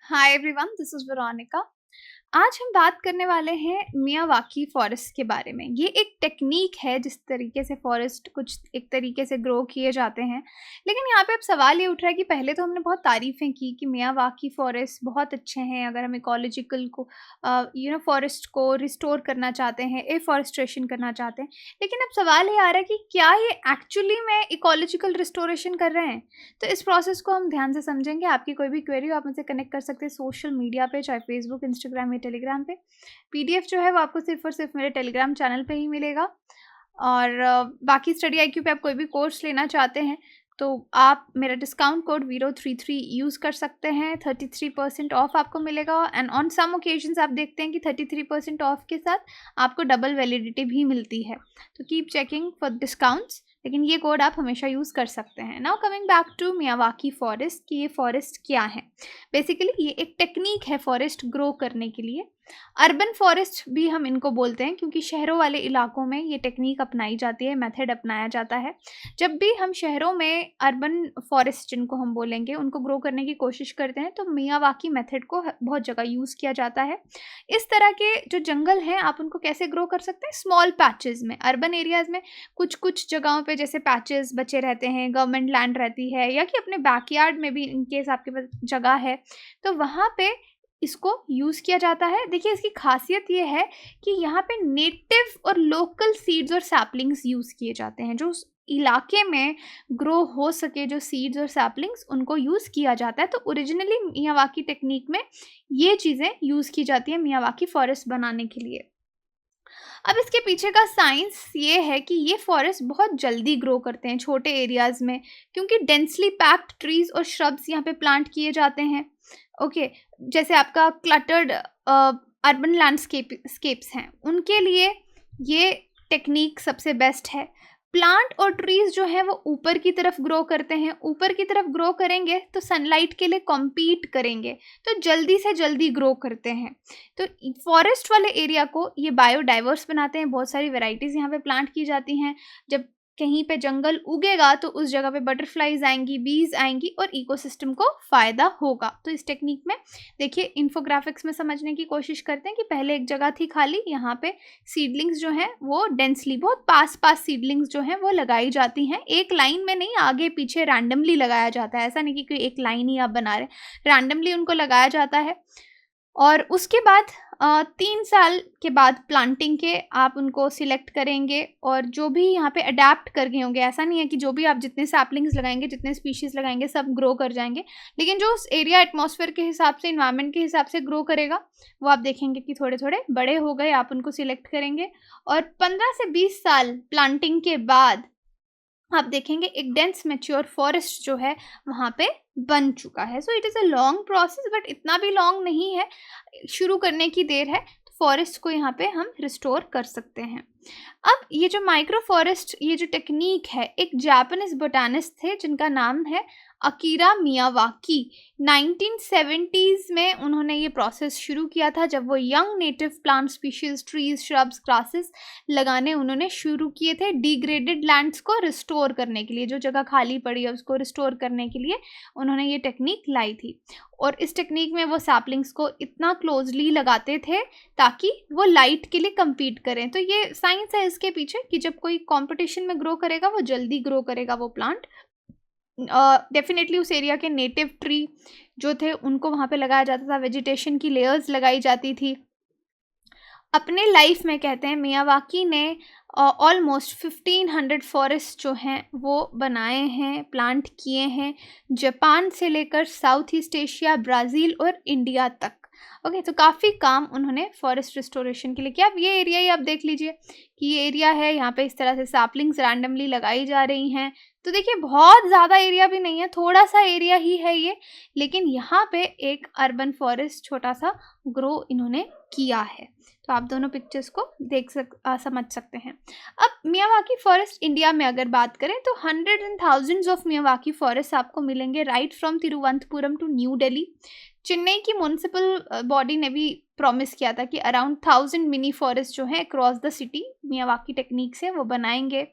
Hi everyone, this is Veronica. आज हम बात करने वाले हैं मियावाकी फॉरेस्ट के बारे में। ये एक टेक्निक है जिस तरीके से फॉरेस्ट कुछ एक तरीके से ग्रो किए जाते हैं। लेकिन यहाँ पे अब सवाल ये उठ रहा है कि पहले तो हमने बहुत तारीफ़ें की कि मियावाकी फॉरेस्ट बहुत अच्छे हैं अगर हम इकोलॉजिकल को फॉरेस्ट को रिस्टोर करना चाहते हैं, एफॉरेस्ट्रेशन करना चाहते हैं। लेकिन अब सवाल ये आ रहा है कि क्या ये एक्चुअली में इकोलॉजिकल रिस्टोरेशन कर रहे हैं? तो इस प्रोसेस को हम ध्यान से समझेंगे। आपकी कोई भी क्वेरी हो आप मुझसे कनेक्ट कर सकते हैं सोशल मीडिया पे, चाहे फेसबुक, इंस्टाग्राम या टेलीग्राम पे। पीडीएफ जो है वो आपको सिर्फ और सिर्फ मेरे टेलीग्राम चैनल पे ही मिलेगा। और बाकी स्टडी आईक्यू पे आप कोई भी कोर्स लेना चाहते हैं तो आप मेरा डिस्काउंट कोड वीरो33 यूज़ कर सकते हैं। 33% ऑफ आपको मिलेगा एंड ऑन सम ओकेजन्स आप देखते हैं कि 33% ऑफ के साथ आपको डबल वैलिडिटी भी मिलती है। तो कीप चेकिंग फॉर डिस्काउंट्स, लेकिन ये कोड आप हमेशा यूज़ कर सकते हैं। Now coming back to Miyawaki forest कि ये फॉरेस्ट क्या है। बेसिकली ये एक टेक्निक है फॉरेस्ट ग्रो करने के लिए। अर्बन फॉरेस्ट भी हम इनको बोलते हैं क्योंकि शहरों वाले इलाकों में ये टेक्निक अपनाई जाती है, मेथड अपनाया जाता है। जब भी हम शहरों में अर्बन फॉरेस्ट जिनको हम बोलेंगे उनको ग्रो करने की कोशिश करते हैं तो मियावाकी मेथड को बहुत जगह यूज़ किया जाता है। इस तरह के जो जंगल हैं आप उनको कैसे ग्रो कर सकते हैं? स्मॉल पैचेस में। अर्बन एरियाज़ में कुछ कुछ जगहों पे जैसे पैचेस बचे रहते हैं, गवर्नमेंट लैंड रहती है, या कि अपने बैकयार्ड में भी इनकेस आपके पास जगह है तो वहाँ पे इसको यूज़ किया जाता है। देखिए इसकी खासियत ये है कि यहाँ पे नेटिव और लोकल सीड्स और सैपलिंग्स यूज़ किए जाते हैं। जो उस इलाके में ग्रो हो सके जो सीड्स और सैपलिंग्स उनको यूज़ किया जाता है। तो ओरिजिनली मियावाकी टेक्निक में ये चीज़ें यूज़ की जाती हैं मियावाकी फॉरेस्ट बनाने के लिए। अब इसके पीछे का साइंस ये है कि ये फॉरेस्ट बहुत जल्दी ग्रो करते हैं छोटे एरियाज़ में, क्योंकि डेंसली पैक्ड ट्रीज़ और श्रब्स यहाँ पे प्लांट किए जाते हैं। ओके, जैसे आपका क्लटर्ड अर्बन लैंडस्केप्स हैं उनके लिए ये टेक्निक सबसे बेस्ट है। प्लांट और ट्रीज़ जो हैं वो ऊपर की तरफ ग्रो करते हैं। ऊपर की तरफ ग्रो करेंगे तो सनलाइट के लिए कॉम्पीट करेंगे, तो जल्दी से जल्दी ग्रो करते हैं। तो फॉरेस्ट वाले एरिया को ये बायोडाइवर्स बनाते हैं। बहुत सारी वैरायटीज़ यहाँ पे प्लांट की जाती हैं। जब कहीं पे जंगल उगेगा तो उस जगह पे बटरफ्लाइज आएंगी, बीज आएंगी और इकोसिस्टम को फ़ायदा होगा। तो इस टेक्निक में देखिए इन्फोग्राफिक्स में समझने की कोशिश करते हैं कि पहले एक जगह थी खाली, यहाँ पे सीडलिंग्स जो हैं वो डेंसली बहुत पास पास सीडलिंग्स जो हैं वो लगाई जाती हैं। एक लाइन में नहीं, आगे पीछे रैंडमली लगाया जाता है। ऐसा नहीं कि कोई एक लाइन ही आप बना रहे, रैंडमली उनको लगाया जाता है। और उसके बाद 3 साल के बाद प्लांटिंग के आप उनको सिलेक्ट करेंगे और जो भी यहाँ पे अडेप्ट कर गए होंगे। ऐसा नहीं है कि जो भी आप जितने सैपलिंग्स लगाएंगे, जितने स्पीशीज़ लगाएंगे सब ग्रो कर जाएंगे, लेकिन जो उस एरिया एटमॉस्फेयर के हिसाब से, इन्वायरमेंट के हिसाब से ग्रो करेगा वो आप देखेंगे कि थोड़े थोड़े बड़े हो गए, आप उनको सिलेक्ट करेंगे। और 15 से 20 साल प्लांटिंग के बाद आप देखेंगे एक डेंस मैच्योर फॉरेस्ट जो है वहाँ पे बन चुका है। So it is a long process, but इतना भी लॉन्ग नहीं है, शुरू करने की देर है। तो फॉरेस्ट को यहाँ पे हम रिस्टोर कर सकते हैं। अब ये जो माइक्रो फॉरेस्ट, ये जो टेक्निक है, एक जापानीज बोटानिस्ट थे जिनका नाम है अकीरा मियावाकी। 1970s में उन्होंने ये प्रोसेस शुरू किया था जब वो young native plant species, trees, shrubs, grasses लगाने उन्होंने शुरू किए थे डिग्रेडेड लैंड्स को रिस्टोर करने के लिए। जो जगह खाली पड़ी है उसको रिस्टोर करने के लिए उन्होंने ये टेक्निक लाई थी। और इस टेक्निक में वो सैपलिंग्स को इतना क्लोजली लगाते थे ताकि वो लाइट के लिए compete करें। तो ये साइंस है इसके पीछे कि जब कोई कंपटीशन में ग्रो करेगा वो जल्दी ग्रो करेगा वो प्लांट। डेफिनेटली उस एरिया के नेटिव ट्री जो थे उनको वहाँ पे लगाया जाता था, वेजिटेशन की लेयर्स लगाई जाती थी। अपने लाइफ में कहते हैं मियावाकी ने ऑलमोस्ट 1500 फॉरेस्ट जो हैं वो बनाए हैं, प्लांट किए हैं, जापान से लेकर साउथ ईस्ट एशिया, ब्राज़ील और इंडिया तक। ओके, तो काफ़ी काम उन्होंने फॉरेस्ट रिस्टोरेशन के लिए किया। अब ये एरिया ही आप देख लीजिए कि ये एरिया है, यहाँ पे इस तरह से सैपलिंग्स रैंडमली लगाई जा रही हैं। तो देखिए बहुत ज़्यादा एरिया भी नहीं है, थोड़ा सा एरिया ही है ये, लेकिन यहाँ पे एक अर्बन फॉरेस्ट छोटा सा ग्रो इन्होंने किया है। तो आप दोनों पिक्चर्स को समझ सकते हैं। अब मियावाकी फॉरेस्ट इंडिया में अगर बात करें तो hundred and thousands of Miyawaki forest आपको मिलेंगे right from Thiruvananthapuram to New Delhi. Chennai की म्यूनिसिपल बॉडी ने भी प्रॉमिस किया था कि अराउंड 1000 मिनी फॉरेस्ट जो हैं across the city Miyawaki technique से वो बनाएंगे।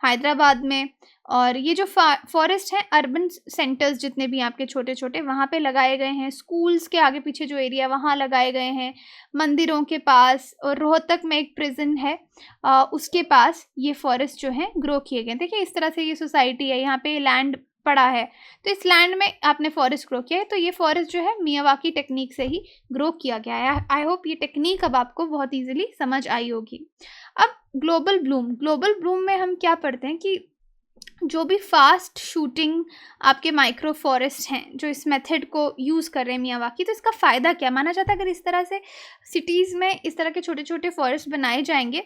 हैदराबाद में। और ये जो फॉरेस्ट हैं अर्बन सेंटर्स जितने भी आपके छोटे छोटे वहाँ पे लगाए गए हैं, स्कूल्स के आगे पीछे जो एरिया वहाँ लगाए गए हैं, मंदिरों के पास, और रोहतक में एक प्रिजन है उसके पास ये फॉरेस्ट जो है ग्रो किए गए। देखिए इस तरह से ये सोसाइटी है, यहाँ पे लैंड पड़ा है, तो इस लैंड में आपने फॉरेस्ट ग्रो किया है। तो ये फॉरेस्ट जो है मियावाकी टेक्निक से ही ग्रो किया गया है। आई होप ये टेक्निक अब आपको बहुत इजीली समझ आई होगी। अब ग्लोबल ब्लूम में हम क्या पढ़ते हैं कि जो भी फास्ट शूटिंग आपके माइक्रो फॉरेस्ट हैं जो इस मेथड को यूज़ कर रहे हैं मियावाकी, तो इसका फ़ायदा क्या माना जाता है? अगर इस तरह से सिटीज़ में इस तरह के छोटे छोटे फॉरेस्ट बनाए जाएंगे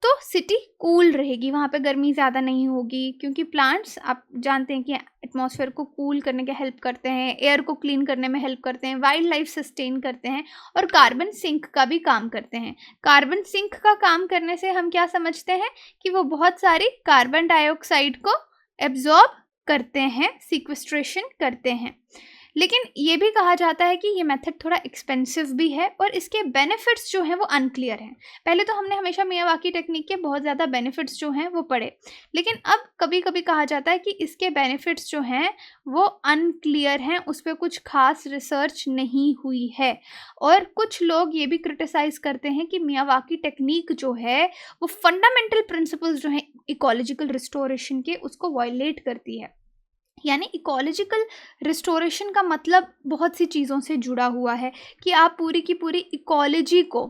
तो सिटी कूल रहेगी, वहाँ पे गर्मी ज़्यादा नहीं होगी, क्योंकि प्लांट्स आप जानते हैं कि एटमॉस्फेयर को कूल करने के हेल्प करते हैं, एयर को क्लीन करने में हेल्प करते हैं, वाइल्ड लाइफ सस्टेन करते हैं, और कार्बन सिंक का भी काम करते हैं। कार्बन सिंक का काम करने से हम क्या समझते हैं कि वो बहुत सारी कार्बन डाइऑक्साइड को एब्जॉर्ब करते हैं, सिक्वेस्ट्रेशन करते हैं। लेकिन ये भी कहा जाता है कि ये मेथड थोड़ा एक्सपेंसिव भी है और इसके बेनिफिट्स जो हैं वो अनक्लियर हैं। पहले तो हमने हमेशा मियावाकी टेक्निक के बहुत ज़्यादा बेनिफिट्स जो हैं वो पढ़े, लेकिन अब कभी कभी कहा जाता है कि इसके बेनिफिट्स जो हैं वो अनक्लियर हैं, उस पर कुछ खास रिसर्च नहीं हुई है। और कुछ लोग ये भी क्रिटिसाइज करते हैं कि मियावाकी टेक्निक जो है वो फंडामेंटल प्रिंसिपल्स जो हैं इकोलॉजिकल रिस्टोरेशन के उसको वायलेट करती है। यानी इकोलॉजिकल रिस्टोरेशन का मतलब बहुत सी चीज़ों से जुड़ा हुआ है कि आप पूरी की पूरी इकोलॉजी को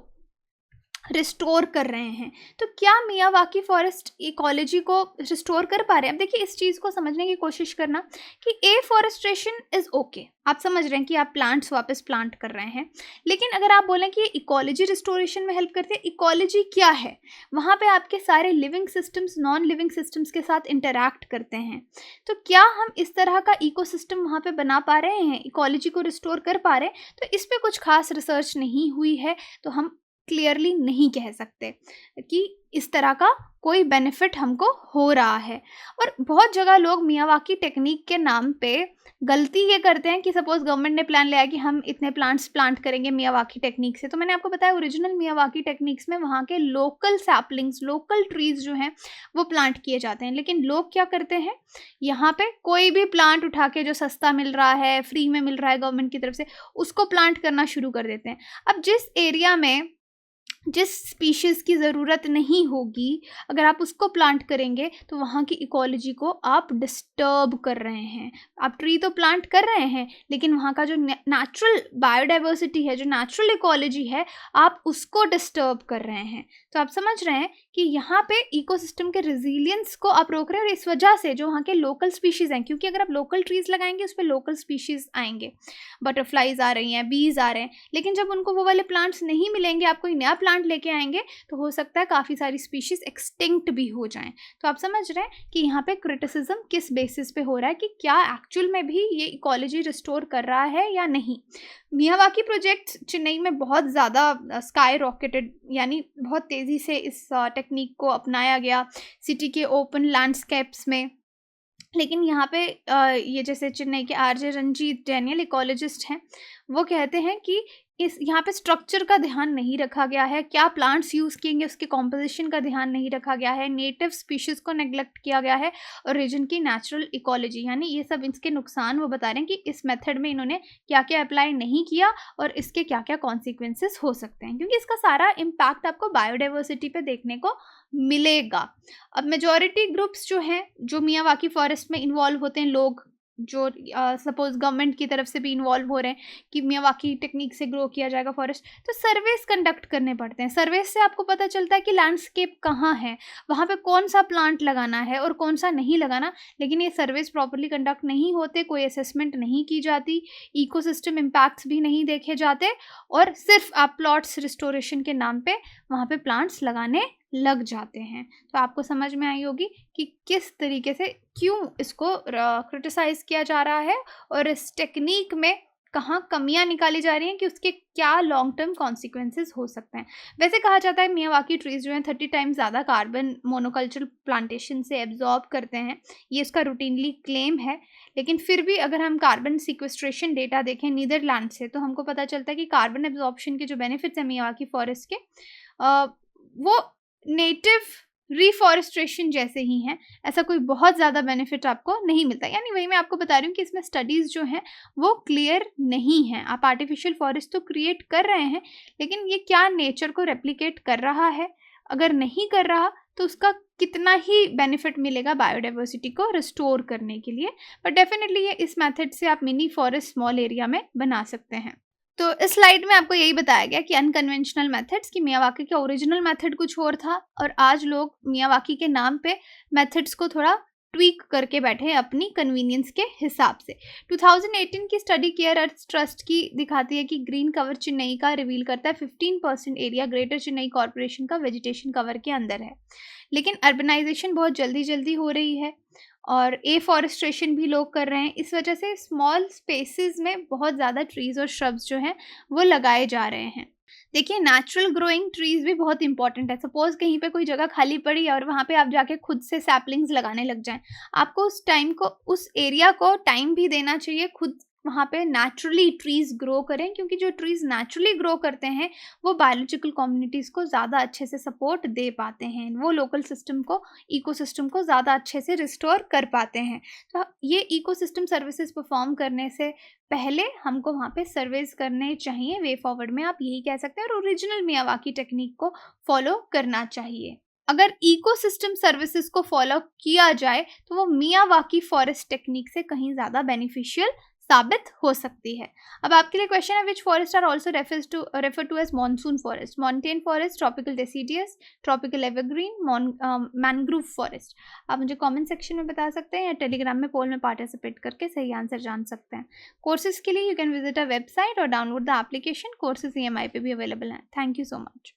रिस्टोर कर रहे हैं। तो क्या मियावाकी फॉरेस्ट इकोलॉजी को रिस्टोर कर पा रहे हैं? अब देखिए इस चीज़ को समझने की कोशिश करना कि एफॉरेस्ट्रेशन इज़ ओके, आप समझ रहे हैं कि आप प्लांट्स वापस प्लांट कर रहे हैं, लेकिन अगर आप बोलें कि इकोलॉजी रिस्टोरेशन में हेल्प करते हैं, इकोलॉजी क्या है? वहाँ पे आपके सारे living systems non living systems के साथ इंटरैक्ट करते हैं। तो क्या हम इस तरह का इकोसिस्टम वहाँ पे बना पा रहे हैं, इकोलॉजी को रिस्टोर कर पा रहे हैं? तो इस पर कुछ खास रिसर्च नहीं हुई है, तो हम क्लियरली नहीं कह सकते कि इस तरह का कोई बेनिफिट हमको हो रहा है। और बहुत जगह लोग मियावाकी टेक्निक के नाम पे गलती ये करते हैं कि सपोज गवर्नमेंट ने प्लान लिया कि हम इतने प्लांट्स प्लांट करेंगे मियावाकी टेक्निक से। तो मैंने आपको बताया ओरिजिनल मियावाकी टेक्निक्स में वहाँ के लोकल सैपलिंग्स, लोकल ट्रीज जो हैं वो प्लांट किए जाते हैं। लेकिन लोग क्या करते हैं, यहाँ पे कोई भी प्लांट उठा के जो सस्ता मिल रहा है, फ्री में मिल रहा है गवर्नमेंट की तरफ से, उसको प्लांट करना शुरू कर देते हैं। अब जिस एरिया में जिस स्पीशीज़ की ज़रूरत नहीं होगी, अगर आप उसको प्लांट करेंगे तो वहाँ की इकोलॉजी को आप डिस्टर्ब कर रहे हैं। आप ट्री तो प्लांट कर रहे हैं, लेकिन वहाँ का जो नेचुरल बायोडाइवर्सिटी है, जो नेचुरल इकोलॉजी है, आप उसको डिस्टर्ब कर रहे हैं। तो आप समझ रहे हैं कि यहाँ पे इकोसिस्टम के रेजिलियंस को आप रोक रहे हैं। और इस वजह से जो वहाँ के लोकल स्पीशीज़ हैं, क्योंकि अगर आप लोकल ट्रीज़ लगाएंगे उस पर लोकल स्पीशीज़ आएंगे, बटरफ्लाइज आ रही हैं, बीज आ रहे हैं, लेकिन जब उनको वो वाले प्लांट्स नहीं मिलेंगे, आप कोई नया प्लांट लेके आएंगे, तो हो सकता है काफ़ी सारी स्पीशीज़ एक्सटिंक्ट भी हो जाएं। तो आप समझ रहे हैं कि यहाँ पे क्रिटिसिज्म किस बेसिस पे हो रहा है कि क्या एक्चुअल में भी ये इकोलॉजी रिस्टोर कर रहा है या नहीं। मियावाकी प्रोजेक्ट चेन्नई में बहुत ज़्यादा स्काई रॉकेटेड, यानी बहुत तेज़ी से इस टेक्निक को अपनाया गया सिटी के ओपन लैंडस्केप्स में। लेकिन यहाँ पे ये जैसे चेन्नई के आरजे रंजीत डैनियल इकोलॉजिस्ट हैं, वो कहते हैं कि इस यहाँ पे स्ट्रक्चर का ध्यान नहीं रखा गया है, क्या प्लांट्स यूज़ किएंगे उसके कॉम्पोजिशन का ध्यान नहीं रखा गया है, नेटिव स्पीशीज़ को नेग्लेक्ट किया गया है, और रीजन की नेचुरल इकोलॉजी, यानी ये सब इसके नुकसान वो बता रहे हैं कि इस मेथड में इन्होंने क्या क्या अप्लाई नहीं किया और इसके क्या क्या कॉन्सिक्वेंसेस हो सकते हैं, क्योंकि इसका सारा इम्पैक्ट आपको बायोडाइवर्सिटी पे देखने को मिलेगा। अब मेजॉरिटी ग्रुप्स जो हैं जो मियावाकी फॉरेस्ट में इन्वॉल्व होते हैं, लोग जो सपोज गवर्नमेंट की तरफ से भी इन्वॉल्व हो रहे हैं कि मियावाकी टेक्निक से ग्रो किया जाएगा फॉरेस्ट, तो सर्वेस कंडक्ट करने पड़ते हैं। सर्वेस से आपको पता चलता है कि लैंडस्केप कहाँ है, वहाँ पे कौन सा प्लांट लगाना है और कौन सा नहीं लगाना। लेकिन ये सर्वेस प्रॉपर्ली कंडक्ट नहीं होते, कोई असेसमेंट नहीं की जाती, इकोसिस्टम इम्पैक्ट्स भी नहीं देखे जाते, और सिर्फ आप प्लॉट्स रिस्टोरेशन के नाम पे वहाँ पे प्लांट्स लगाने लग जाते हैं। तो आपको समझ में आई होगी कि किस तरीके से, क्यों इसको क्रिटिसाइज किया जा रहा है और इस टेक्निक में कहाँ कमियां निकाली जा रही हैं कि उसके क्या लॉन्ग टर्म कॉन्सिक्वेंसेस हो सकते हैं। वैसे कहा जाता है मियावाकी ट्रीज जो हैं 30 टाइम्स ज़्यादा कार्बन मोनोकल्चरल प्लांटेशन से एब्जॉर्ब करते हैं, ये इसका रूटीनली क्लेम है। लेकिन फिर भी अगर हम कार्बन सिक्वेस्ट्रेशन डेटा देखें नीदरलैंड से, तो हमको पता चलता है कि कार्बन एब्जॉर्प्शन के जो बेनिफिट्स हैं मियावाकी फॉरेस्ट के, वो नेटिव रिफॉरेस्ट्रेशन जैसे ही हैं, ऐसा कोई बहुत ज़्यादा बेनिफिट आपको नहीं मिलता। यानी वही मैं आपको बता रही हूँ कि इसमें स्टडीज़ जो हैं वो क्लियर नहीं हैं। आप आर्टिफिशियल फॉरेस्ट तो क्रिएट कर रहे हैं, लेकिन ये क्या नेचर को रेप्लिकेट कर रहा है? अगर नहीं कर रहा तो उसका कितना ही बेनिफिट मिलेगा बायोडाइवर्सिटी को रिस्टोर करने के लिए। बट डेफिनेटली ये इस मेथड से आप मिनी फॉरेस्ट स्मॉल एरिया में बना सकते हैं। तो इस स्लाइड में आपको यही बताया गया कि अनकन्वेंशनल मेथड्स, कि मियावाकी का ओरिजिनल मेथड कुछ और था और आज लोग मियावाकी के नाम पे मेथड्स को थोड़ा ट्वीक करके बैठे हैं अपनी कन्वीनियंस के हिसाब से। 2018 की स्टडी केयर अर्थ ट्रस्ट की दिखाती है कि ग्रीन कवर चेन्नई का रिवील करता है 15% एरिया ग्रेटर चेन्नई कॉरपोरेशन का वेजिटेशन कवर के अंदर है। लेकिन अर्बनाइजेशन बहुत जल्दी जल्दी हो रही है और एफॉरेस्ट्रेशन भी लोग कर रहे हैं। इस वजह से स्मॉल स्पेसेस में बहुत ज़्यादा ट्रीज़ और श्रब्स जो हैं वो लगाए जा रहे हैं। देखिए, नेचुरल ग्रोइंग ट्रीज़ भी बहुत इंपॉर्टेंट है। सपोज़ कहीं पे कोई जगह खाली पड़ी है और वहाँ पे आप जाके खुद से सैपलिंग्स लगाने लग जाएँ। आपको उस एरिया को टाइम भी देना चाहिए, खुद वहाँ पे नेचुरली ट्रीज़ ग्रो करें, क्योंकि जो ट्रीज़ नेचुरली ग्रो करते हैं वो बायोलॉजिकल कम्युनिटीज़ को ज़्यादा अच्छे से सपोर्ट दे पाते हैं। वो लोकल सिस्टम को, इकोसिस्टम को ज़्यादा अच्छे से रिस्टोर कर पाते हैं। तो ये इकोसिस्टम सर्विसेज परफॉर्म करने से पहले हमको वहाँ पे सर्वेज करने चाहिए। वे फॉरवर्ड में आप यही कह सकते हैं, और ओरिजिनल मियावाकी टेक्निक को फॉलो करना चाहिए। अगर इकोसिस्टम सर्विसेज को फॉलो किया जाए तो वो मियावाकी फॉरेस्ट टेक्निक से कहीं ज़्यादा बेनिफिशियल साबित हो सकती है। अब आपके लिए क्वेश्चन है, which forest are also refer to as monsoon forest? Mountain forest, tropical deciduous, tropical evergreen, mangrove forest? आप मुझे कमेंट सेक्शन में बता सकते हैं या टेलीग्राम में पोल में पार्टिसिपेट करके सही आंसर जान सकते हैं। कोर्सेज के लिए you can visit a website और download the application. Courses EMI पे भी अवेलेबल हैं। Thank you so much.